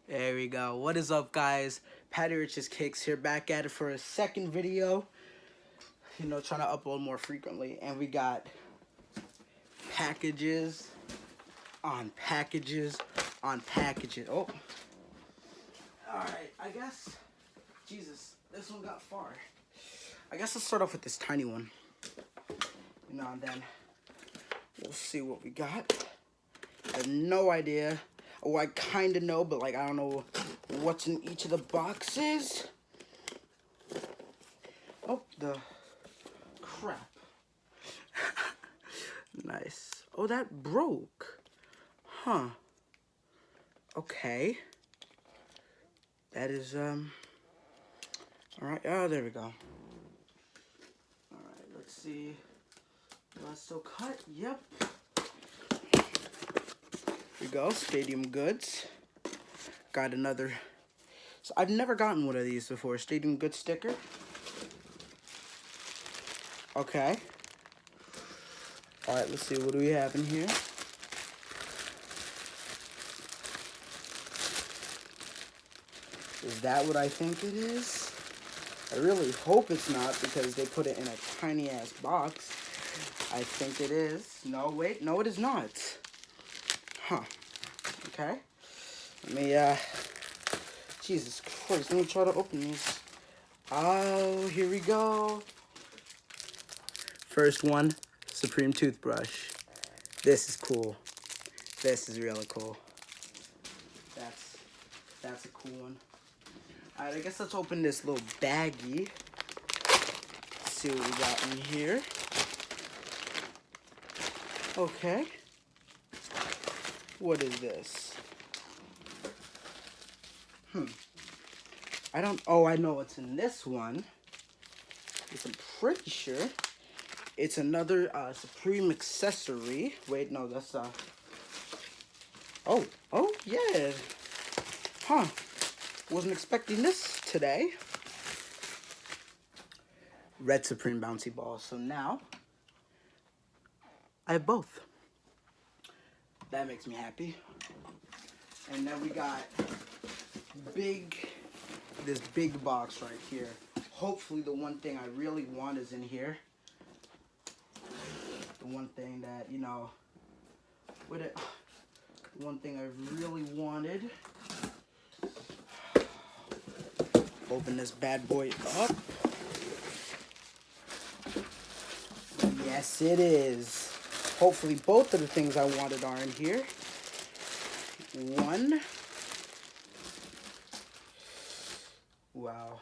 There we go. What is up, guys? Patty Rich's Kicks here, back at it for a second video. Trying to upload more frequently. And we got packages on packages on packages. Oh. Alright, I guess. Jesus, this one got far. I guess let's start off with this tiny one. And then we'll see what we got. I have no idea. Oh, I kind of know, but, I don't know what's in each of the boxes. Oh, the crap. Nice. Oh, that broke. Huh. Okay. That is, alright. Oh, there we go. Alright, let's see. Do I still cut? Yep. Here we go, Stadium Goods. Got another. So I've never gotten one of these before. Stadium Goods sticker. Okay. Alright, let's see. What do we have in here? Is that what I think it is? I really hope it's not because they put it in a tiny ass box. I think it is. No, wait. No, it is not. Huh. Okay. Let me, Jesus Christ. Let me try to open these. Oh, here we go. First one, Supreme toothbrush. This is cool. This is really cool. That's a cool one. Alright, I guess let's open this little baggie. See what we got in here. Okay. What is this? I know what's in this one. I'm pretty sure it's another Supreme accessory. Wait, no, that's oh, yeah. Huh. Wasn't expecting this today. Red Supreme bouncy balls. So now I have both. That makes me happy. And then we got this big box right here. Hopefully the one thing I really want is in here. The one thing that, the one thing I really wanted. Open this bad boy up. Yes, it is. Hopefully both of the things I wanted are in here. One. Wow.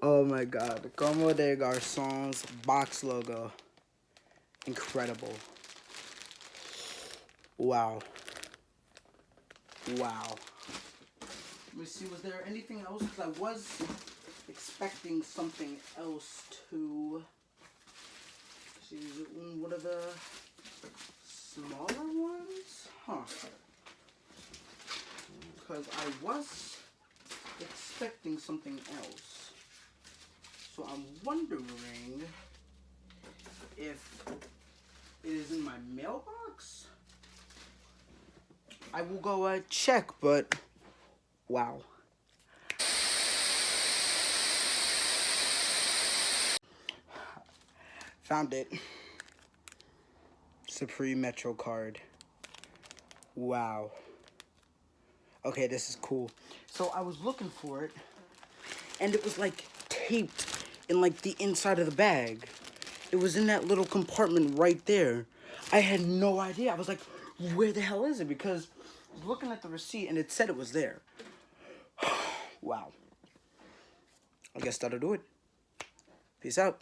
Oh my God. Como de Garçons box logo. Incredible. Wow. Wow. Let me see, was there anything else? Because I was expecting something else to see. Is it one of the smaller ones? Huh. Because I was expecting something else. So I'm wondering if it is in my mailbox. I will go check, but wow. Found it. Supreme Metro card. Wow. Okay, this is cool. So I was looking for it, and it was taped in the inside of the bag. It was in that little compartment right there. I had no idea. I was like, where the hell is it? Because I was looking at the receipt and it said it was there. Wow. I guess that'll do it. Peace out.